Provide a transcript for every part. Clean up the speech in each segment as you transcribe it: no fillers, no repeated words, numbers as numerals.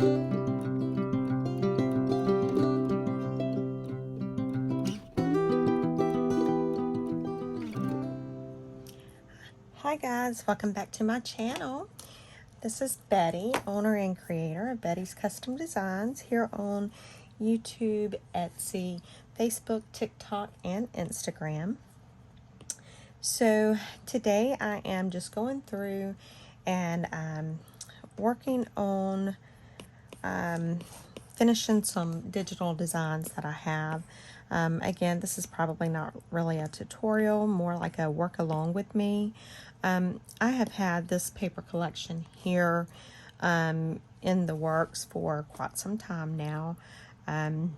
Hi guys, welcome back to my channel. This is Betty, owner and creator of Betty's Custom Designs here on YouTube, Etsy, Facebook, TikTok, and Instagram. So today I am just going through and working on finishing some digital designs that I have. Again, this is probably not really a tutorial, more like a work along with me. I have had this paper collection here in the works for quite some time now, and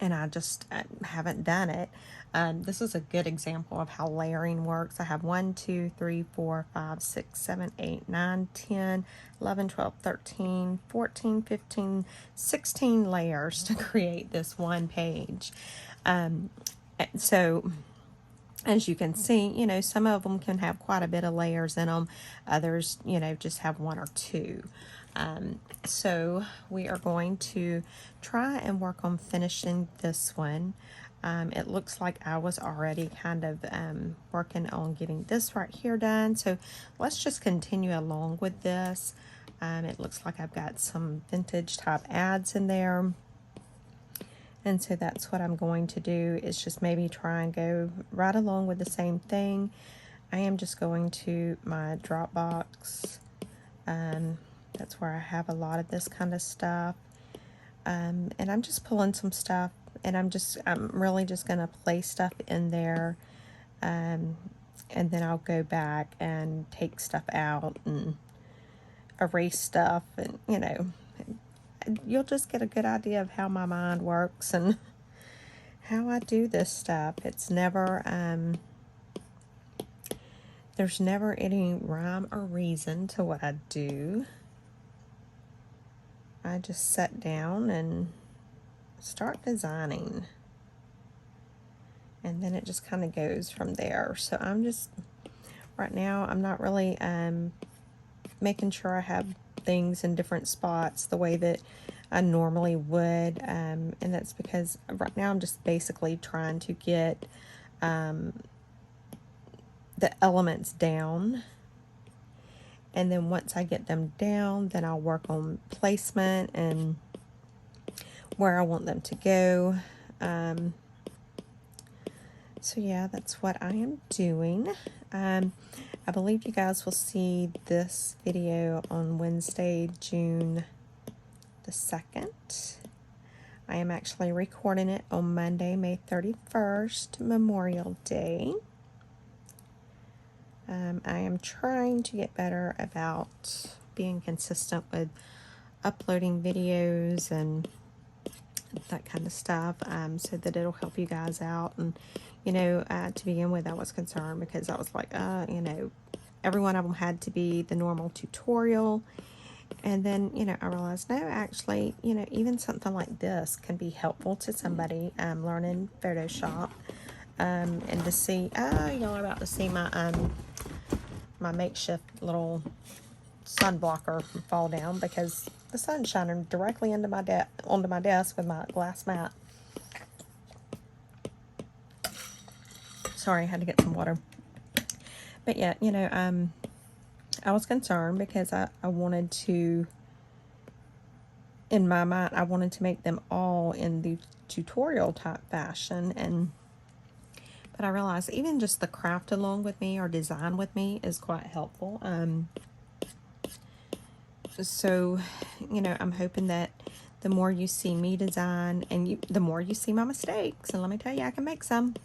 I just haven't done it. This is a good example of how layering works. I have 1, 2, 3, 4, 5, 6, 7, 8, 9, 10, 11, 12, 13, 14, 15, 16 layers to create this one page. So as you can see, you know, some of them can have quite a bit of layers in them. Others, you know, just have 1 or 2. So we are going to try and work on finishing this one. It looks like I was already kind of working on getting this right here done. So let's just continue along with this. It looks like I've got some vintage type ads in there. And so that's what I'm going to do, is just maybe try and go right along with the same thing. I am just going to my Dropbox. That's where I have a lot of this kind of stuff. And I'm just pulling some stuff, and I'm really just going to place stuff in there. And then I'll go back and take stuff out and erase stuff, and, you know, you'll just get a good idea of how my mind works and how I do this stuff. It's never, there's never any rhyme or reason to what I do. I just sit down and start designing. And then it just kind of goes from there. So I'm just, right now, I'm not really making sure I have things in different spots the way that I normally would, and that's because right now I'm just basically trying to get the elements down, and then once I get them down, then I'll work on placement and where I want them to go. So yeah, that's what I am doing. I believe you guys will see this video on Wednesday, June the 2nd. I am actually recording it on Monday, May 31st, Memorial Day. I am trying to get better about being consistent with uploading videos and that kind of stuff, so that it'll help you guys out. And you know, to begin with, I was concerned because I was like, you know, every one of them had to be the normal tutorial. And then, you know, I realized, no, actually, you know, even something like this can be helpful to somebody learning Photoshop. And to see, y'all are about to see my my makeshift little sun blocker fall down because the sun's shining directly into onto my desk with my glass mat. Sorry, I had to get some water. But yeah, you know, I was concerned because I wanted to, in my mind, I wanted to make them all in the tutorial type fashion, but I realized even just the craft along with me or design with me is quite helpful. So, you know, I'm hoping that the more you see me design and the more you see my mistakes, and let me tell you, I can make some,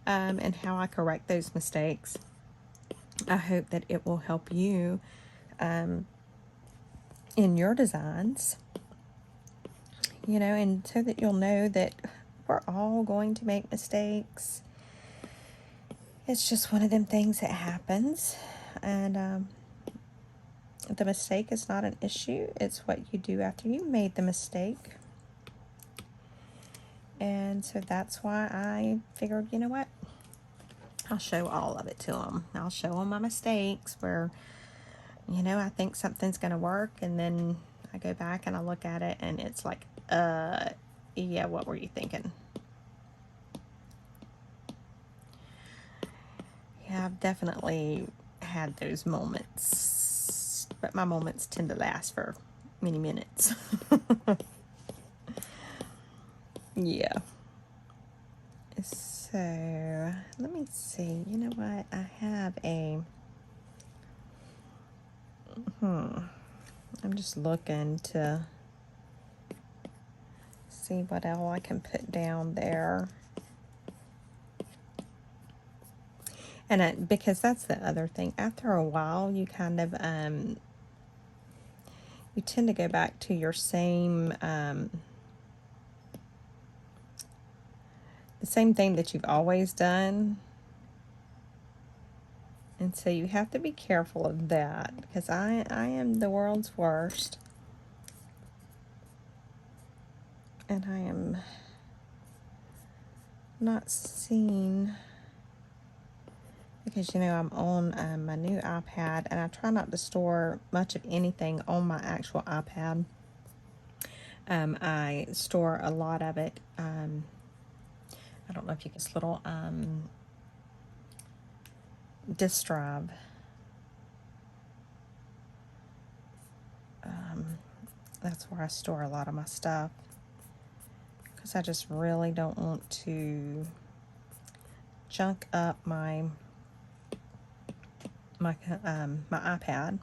and how I correct those mistakes, I hope that it will help you in your designs, you know, and so that you'll know that we're all going to make mistakes. It's just one of them things that happens, and the mistake is not an issue. It's what you do after you made the mistake. And so that's why I figured, you know what, I'll show all of it to them. I'll show them my mistakes where, you know, I think something's going to work, and then I go back and I look at it and it's like, yeah, what were you thinking? Yeah, I've definitely had those moments, but my moments tend to last for many minutes. Yeah. So, let me see. You know what? I have a, I'm just looking to see what else I can put down there. And because that's the other thing. After a while, you kind of, you tend to go back to your same, the same thing that you've always done. And so you have to be careful of that, because I am the world's worst. And I am not seeing, because, you know, I'm on my new iPad, and I try not to store much of anything on my actual iPad. I store a lot of it. I don't know if you can, this little disk drive. That's where I store a lot of my stuff, because I just really don't want to junk up my iPad.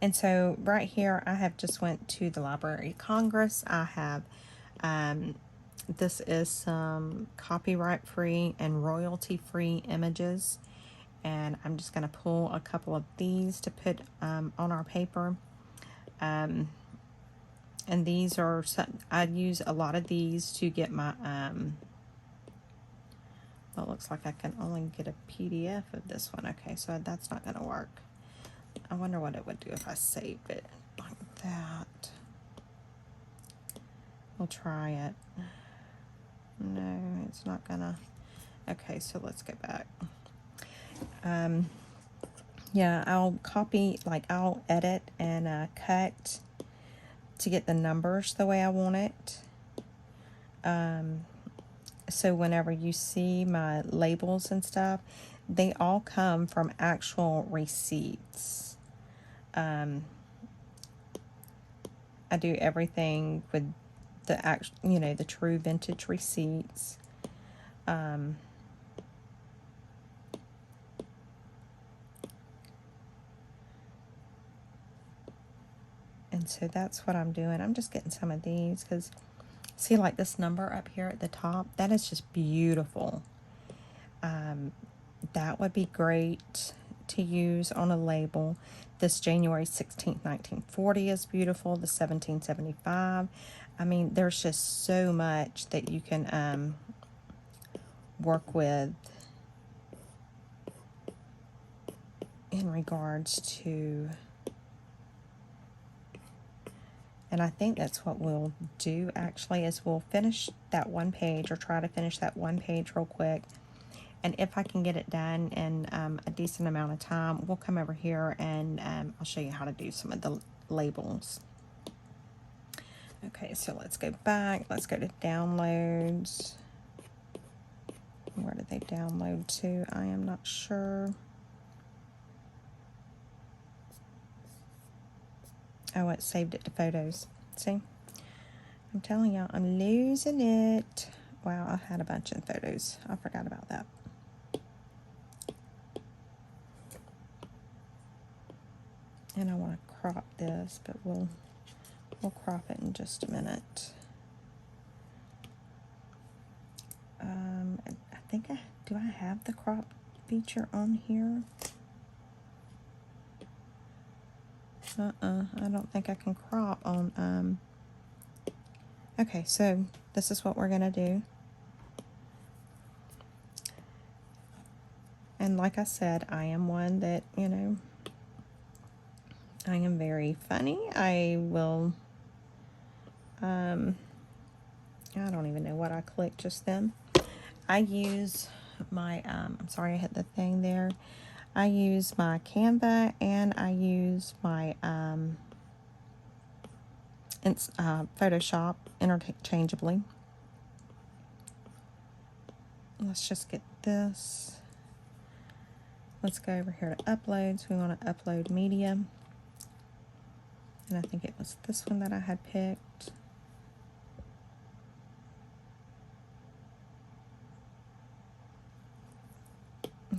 And so right here, I have just went to the Library of Congress. I have, this is some copyright-free and royalty-free images. And I'm just going to pull a couple of these to put on our paper. And these are, I use a lot of these to get my, well, it looks like I can only get a PDF of this one. Okay, so that's not going to work. I wonder what it would do if I saved it like that. We'll try it. No, it's not gonna. Okay, so let's go back. Yeah, I'll copy, like I'll edit and cut to get the numbers the way I want it. So whenever you see my labels and stuff, they all come from actual receipts. I do everything with the actual, you know, the true vintage receipts. And so that's what I'm doing. I'm just getting some of these because, see, like this number up here at the top, that is just beautiful. That would be great to use on a label. This January 16th, 1940 is beautiful. The 1775. I mean, there's just so much that you can work with in regards to, and I think that's what we'll do actually, is we'll finish that one page, or try to finish that one page real quick. And if I can get it done in a decent amount of time, we'll come over here and I'll show you how to do some of the labels. Okay, so let's go back. Let's go to downloads. Where did they download to? I am not sure. Oh, it saved it to photos. See? I'm telling y'all, I'm losing it. Wow, I had a bunch of photos. I forgot about that. And I want to crop this, but we'll crop it in just a minute. I think do I have the crop feature on here? I don't think I can crop on, okay, so this is what we're gonna do. And like I said, I am one that, you know, I am very funny. I will, I don't even know what I clicked just then. I use my, I'm sorry I hit the thing there. I use my Canva, and I use my Photoshop interchangeably. Let's just get this. Let's go over here to uploads. We want to upload media. And I think it was this one that I had picked.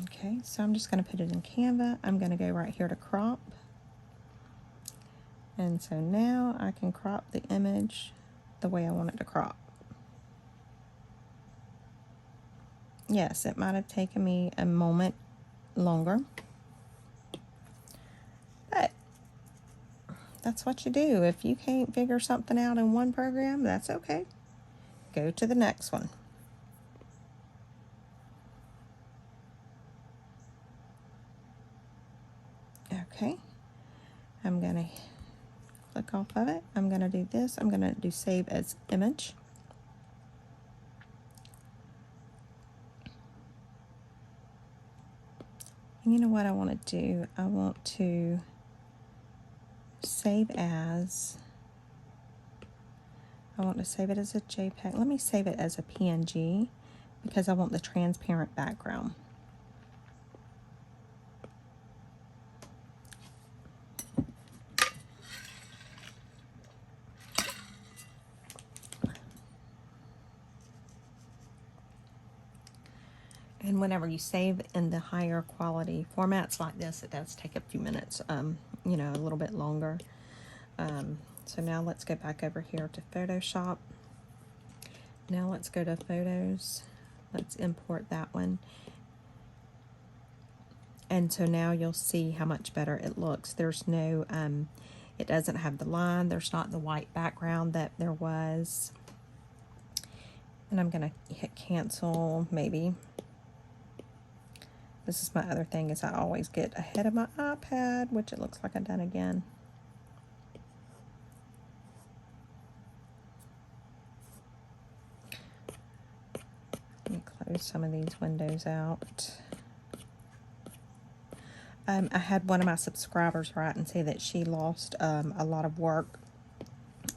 Okay, so I'm just going to put it in Canva. I'm going to go right here to crop. And so now I can crop the image the way I want it to crop. Yes, it might have taken me a moment longer, but that's what you do. If you can't figure something out in one program, that's okay. Go to the next one. Okay, I'm going to click off of it. I'm going to do this. I'm going to do save as image. And you know what I want to do? I want to save as, I want to save it as a JPEG. Let me save it as a PNG because I want the transparent background. And whenever you save in the higher quality formats like this, it does take a few minutes, you know, a little bit longer. So now let's go back over here to Photoshop. Now let's go to Photos. Let's import that one. And so now you'll see how much better it looks. There's no, it doesn't have the line. There's not the white background that there was. And I'm going to hit cancel, maybe. This is my other thing, is I always get ahead of my iPad, which it looks like I've done again. Let me close some of these windows out. I had one of my subscribers write and say that she lost a lot of work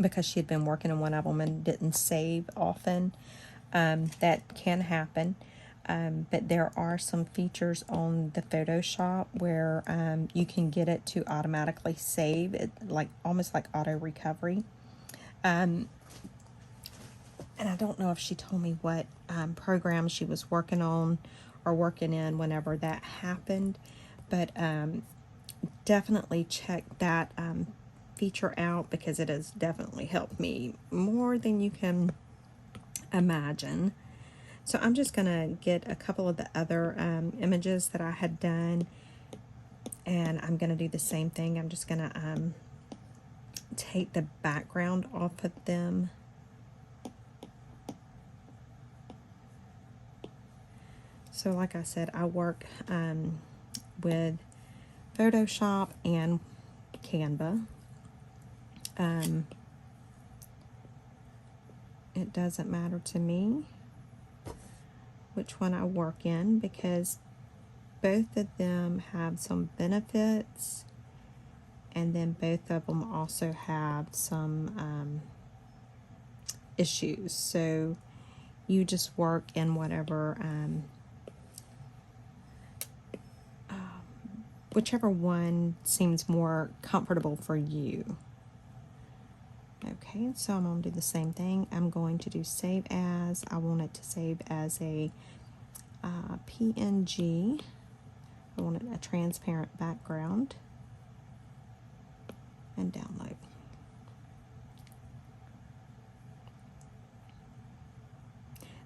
because she had been working in one of them and didn't save often. That can happen. But there are some features on the Photoshop where you can get it to automatically save it, like almost like auto recovery. And I don't know if she told me what program she was working on or working in whenever that happened, but definitely check that feature out because it has definitely helped me more than you can imagine. So I'm just going to get a couple of the other images that I had done, and I'm going to do the same thing. I'm just going to take the background off of them. So like I said, I work with Photoshop and Canva. It doesn't matter to me which one I work in because both of them have some benefits, and then both of them also have some issues. So you just work in whatever whichever one seems more comfortable for you. Okay, so I'm going to do the same thing. I'm going to do save as. I want it to save as a PNG. I want it a transparent background. And download.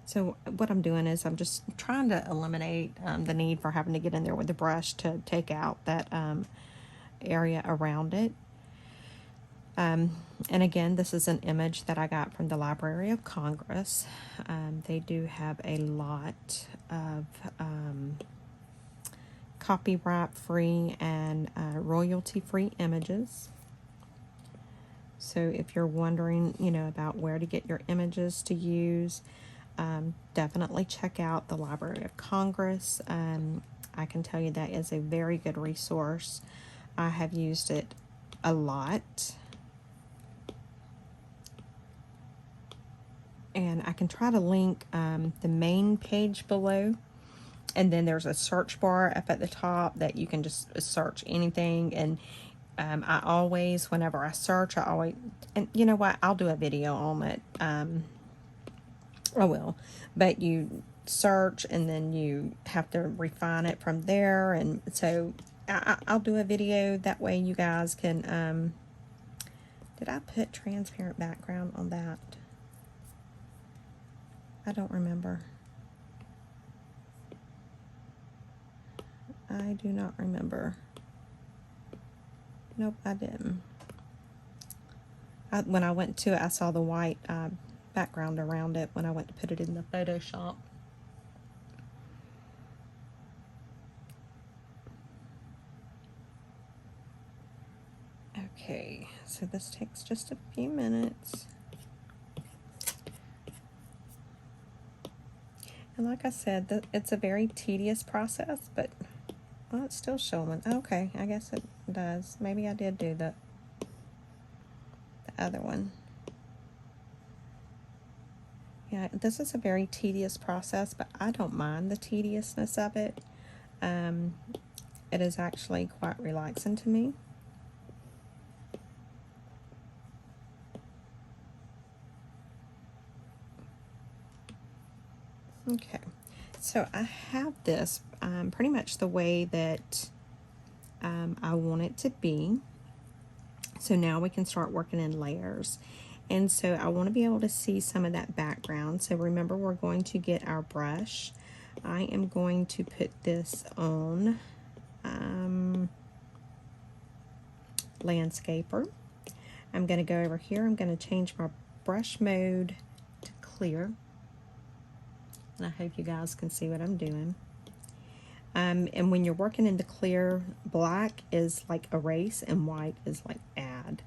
So what I'm doing is I'm just trying to eliminate the need for having to get in there with the brush to take out that area around it. And again, this is an image that I got from the Library of Congress. They do have a lot of copyright-free and royalty-free images. So if you're wondering, you know, about where to get your images to use, definitely check out the Library of Congress. I can tell you that is a very good resource. I have used it a lot. And I can try to link the main page below. And then there's a search bar up at the top that you can just search anything. And I always, whenever I search, and you know what, I'll do a video on it. I will. But you search and then you have to refine it from there. And so I'll do a video. That way you guys can, did I put transparent background on that? I don't remember. I do not remember. Nope, I didn't. When I went to it, I saw the white background around it when I went to put it in the Photoshop. Okay, so this takes just a few minutes. And like I said, it's a very tedious process, but well, it's still showing. Okay, I guess it does. Maybe I did do the other one. Yeah, this is a very tedious process, but I don't mind the tediousness of it. It is actually quite relaxing to me. Okay, so I have this pretty much the way that I want it to be. So now we can start working in layers. And so I want to be able to see some of that background. So remember, we're going to get our brush. I am going to put this on Landscaper. I'm going to go over here. I'm going to change my brush mode to clear. And I hope you guys can see what I'm doing. And when you're working in the clear, black is like erase and white is like add.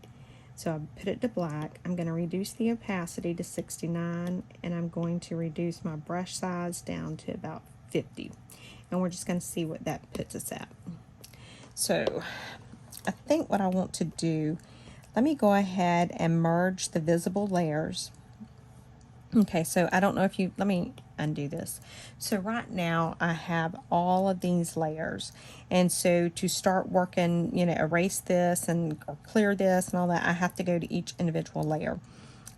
So I put it to black. I'm going to reduce the opacity to 69, and I'm going to reduce my brush size down to about 50. And we're just going to see what that puts us at. So I think what I want to do, let me go ahead and merge the visible layers. Okay, so I don't know if you, let me undo this. So right now I have all of these layers, and so to start working, you know, erase this and or clear this and all that, I have to go to each individual layer.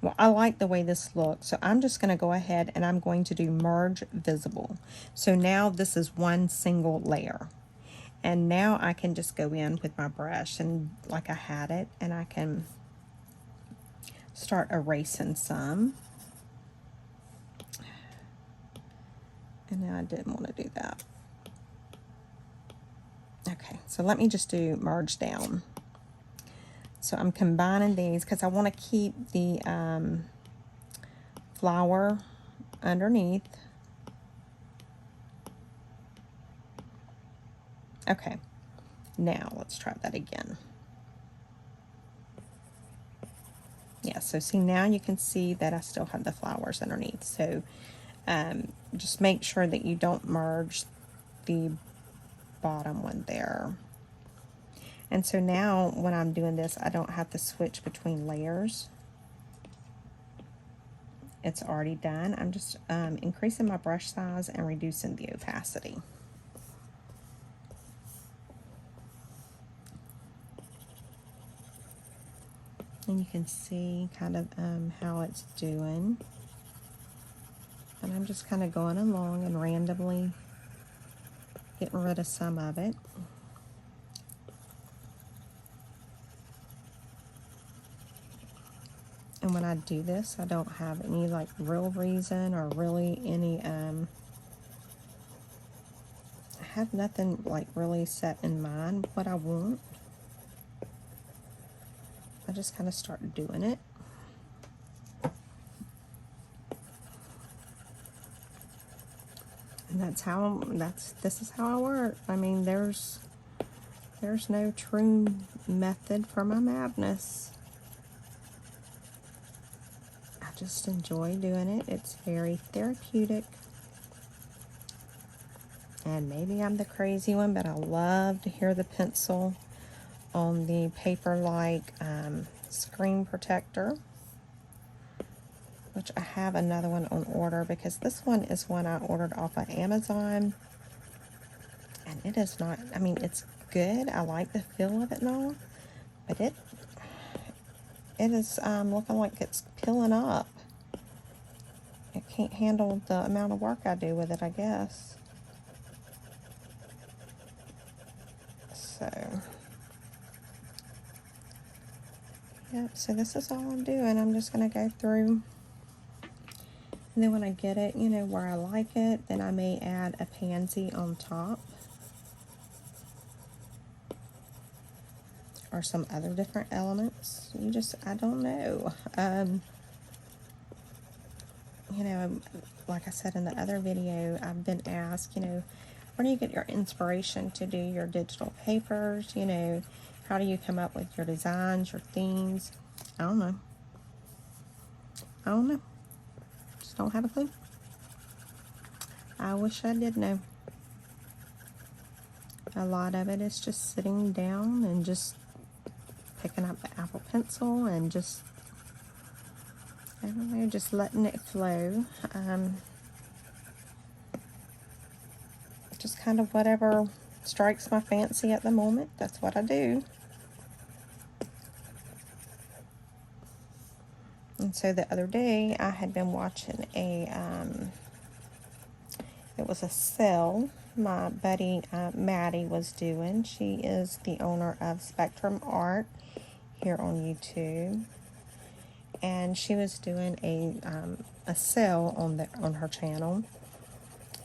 Well, I like the way this looks, so I'm just going to go ahead and I'm going to do merge visible. So now this is one single layer, and now I can just go in with my brush and like I had it, and I can start erasing some. And now I didn't want to do that. Okay, so let me just do merge down. So I'm combining these because I want to keep the flower underneath. Okay, now let's try that again. Yeah, so see, now you can see that I still have the flowers underneath. So just make sure that you don't merge the bottom one there. And so now when I'm doing this, I don't have to switch between layers. It's already done. I'm just increasing my brush size and reducing the opacity. And you can see kind of how it's doing. And I'm just kind of going along and randomly getting rid of some of it. And when I do this, I don't have any like real reason or really any, I have nothing like really set in mind what I want. I just kind of start doing it. And this is how I work. I mean, there's no true method for my madness. I just enjoy doing it. It's very therapeutic. And maybe I'm the crazy one, but I love to hear the pencil on the paper like screen protector. which I have another one on order because this one is one I ordered off of Amazon. And it is not, I mean, it's good. I like the feel of it and all, but it is looking like it's peeling up. It can't handle the amount of work I do with it, I guess. So, yep, so this is all I'm doing. I'm just going to go through. And then when I get it, you know, where I like it, then I may add a pansy on top. Or some other different elements. I don't know. You know, like I said in the other video, I've been asked, you know, where do you get your inspiration to do your digital papers? You know, how do you come up with your designs, your themes? I don't know. I don't know. Just don't have a clue. I wish I did know. A lot of it is just sitting down and just picking up the Apple Pencil and just, I don't know, just letting it flow. Just kind of whatever strikes my fancy at the moment, that's what I do. And so the other day I had been watching it was a sale my buddy Maddie was doing. She is the owner of Spectrum Art here on YouTube. And she was doing a sale on her channel,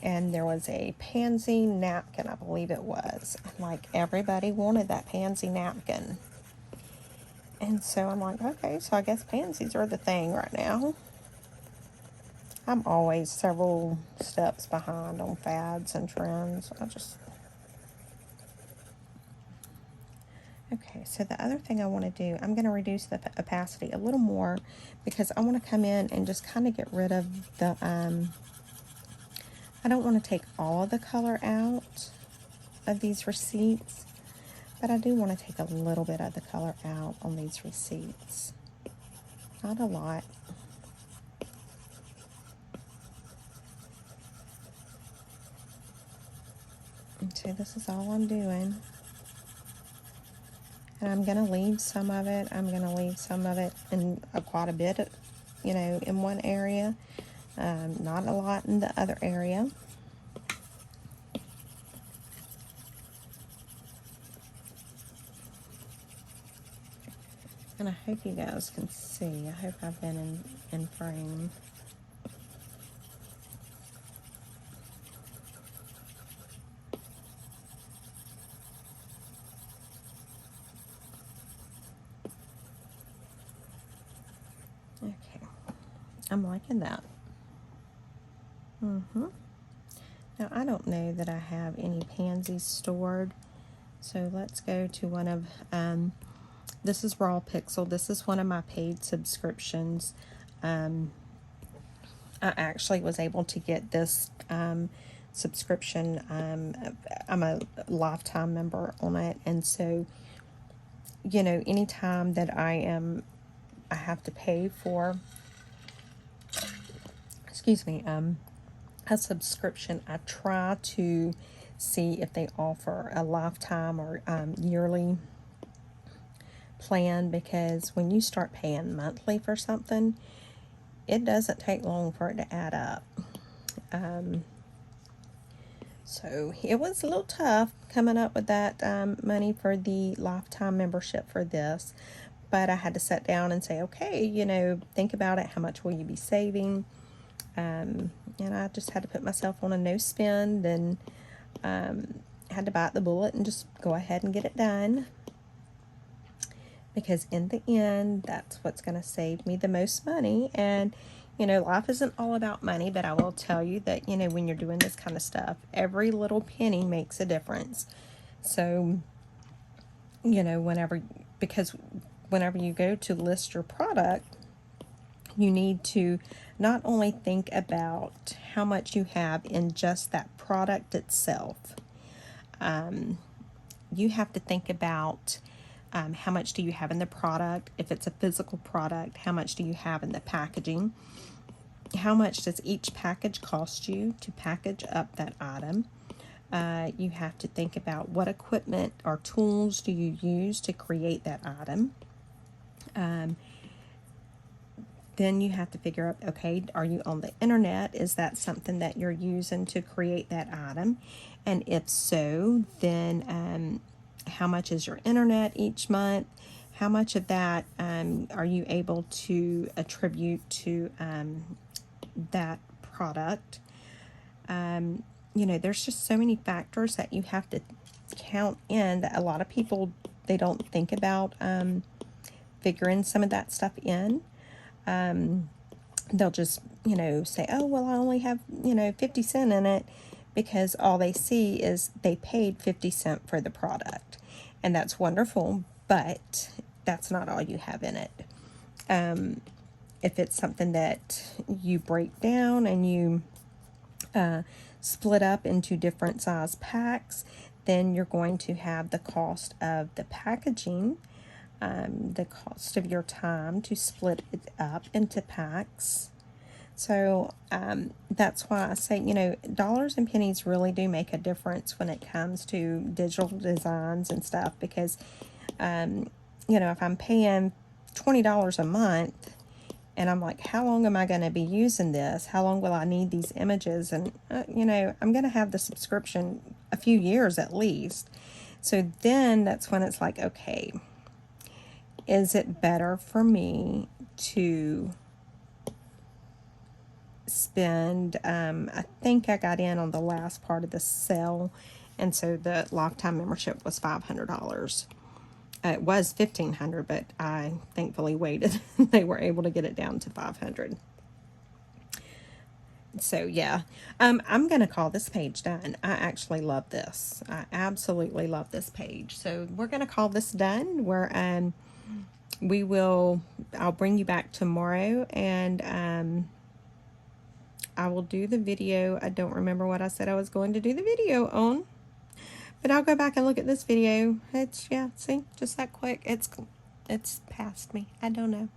and there was a pansy napkin, I believe it was. Like, everybody wanted that pansy napkin. And so I'm like, okay, so I guess pansies are the thing right now. I'm always several steps behind on fads and trends. Okay, so the other thing I want to do, I'm going to reduce the opacity a little more because I want to come in and just kind of get rid of the, I don't want to take all of the color out of these receipts, but I do want to take a little bit of the color out on these receipts. Not a lot. And so this is all I'm doing. And I'm going to leave some of it. I'm going to leave some of it in quite a bit, you know, in one area. Not a lot in the other area. And I hope you guys can see. I hope I've been in frame. Okay, I'm liking that. Now, I don't know that I have any pansies stored, so let's go to one of, this is Raw Pixel. This is one of my paid subscriptions. I actually was able to get this subscription. I'm a lifetime member on it, and so, you know, anytime that I have to pay for, excuse me, a subscription, I try to see if they offer a lifetime or yearly plan, because when you start paying monthly for something, it doesn't take long for it to add up. So it was a little tough coming up with that money for the lifetime membership for this, but I had to sit down and say, okay, you know, think about it. How much will you be saving? And I just had to put myself on a no spend, and had to bite the bullet and just go ahead and get it done. Because in the end, that's what's going to save me the most money. And, you know, life isn't all about money, but I will tell you that, you know, when you're doing this kind of stuff, every little penny makes a difference. So, you know, whenever you go to list your product, you need to not only think about how much you have in just that product itself. You have to think about how much do you have in the product. If it's a physical product, how much do you have in the packaging? how much does each package cost you to package up that item. You have to think about what equipment or tools do you use to create that item. Then you have to figure out, okay, are you on the internet? Is that something that you're using to create that item? And if so, then how much is your internet each month? How much of that are you able to attribute to that product? You know, there's just so many factors that you have to count in that a lot of people, they don't think about figuring some of that stuff in. They'll just, you know, say, oh, well, I only have, you know, 50 cents in it, because all they see is they paid 50 cents for the product. And that's wonderful, but that's not all you have in it. If it's something that you break down and you split up into different size packs, then you're going to have the cost of the packaging, the cost of your time to split it up into packs. So that's why I say, you know, dollars and pennies really do make a difference when it comes to digital designs and stuff, because, you know, if I'm paying $20 a month and I'm like, how long am I going to be using this? How long will I need these images? And, you know, I'm going to have the subscription a few years at least. So then that's when it's like, okay, is it better for me to spend, I think I got in on the last part of the sale, and so the lifetime membership was $500. It was $1,500, but I thankfully waited. They were able to get it down to $500. So yeah, I'm gonna call this page done. I actually love this. I absolutely love this page. So we're gonna call this done. I'll bring you back tomorrow, and I will do the video. I don't remember what I said I was going to do the video on, but I'll go back and look at this video. Yeah, see, just that quick. It's past me. I don't know.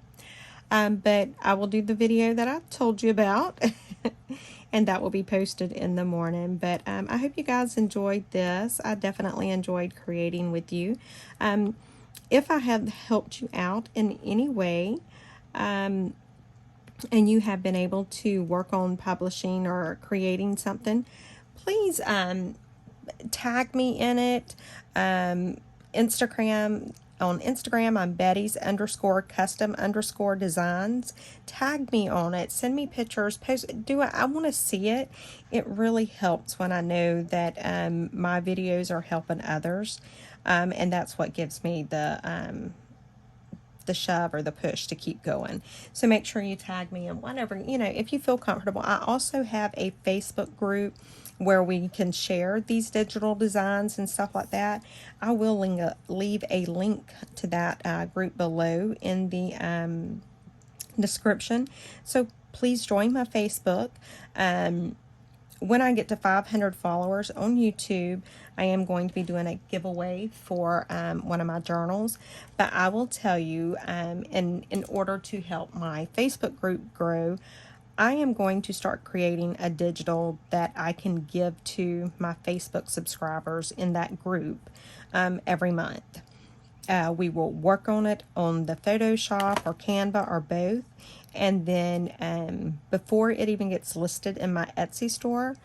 But I will do the video that I told you about, and that will be posted in the morning. But I hope you guys enjoyed this. I definitely enjoyed creating with you. If I have helped you out in any way, and you have been able to work on publishing or creating something, please tag me in it. On Instagram, I'm Betty's_custom_designs. Tag me on it. Send me pictures. Post. I want to see it. It really helps when I know that my videos are helping others, and that's what gives me the shove or the push to keep going. So make sure you tag me in whatever, you know, if you feel comfortable. I also have a Facebook group where we can share these digital designs and stuff like that. I will leave a link to that group below in the description. So please join my Facebook. When I get to 500 followers on YouTube, I am going to be doing a giveaway for one of my journals. But I will tell you, in order to help my Facebook group grow, I am going to start creating a digital that I can give to my Facebook subscribers in that group every month. We will work on it on the Photoshop or Canva or both. And then before it even gets listed in my Etsy store,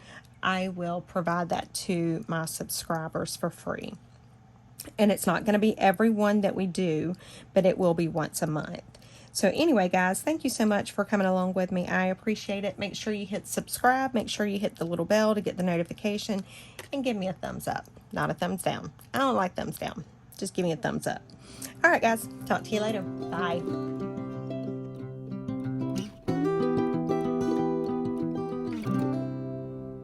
I will provide that to my subscribers for free. And it's not going to be every one that we do, but it will be once a month. So anyway, guys, thank you so much for coming along with me. I appreciate it. Make sure you hit subscribe. Make sure you hit the little bell to get the notification. And give me a thumbs up, not a thumbs down. I don't like thumbs down. Just give me a thumbs up. All right, guys. Talk to you later. Bye.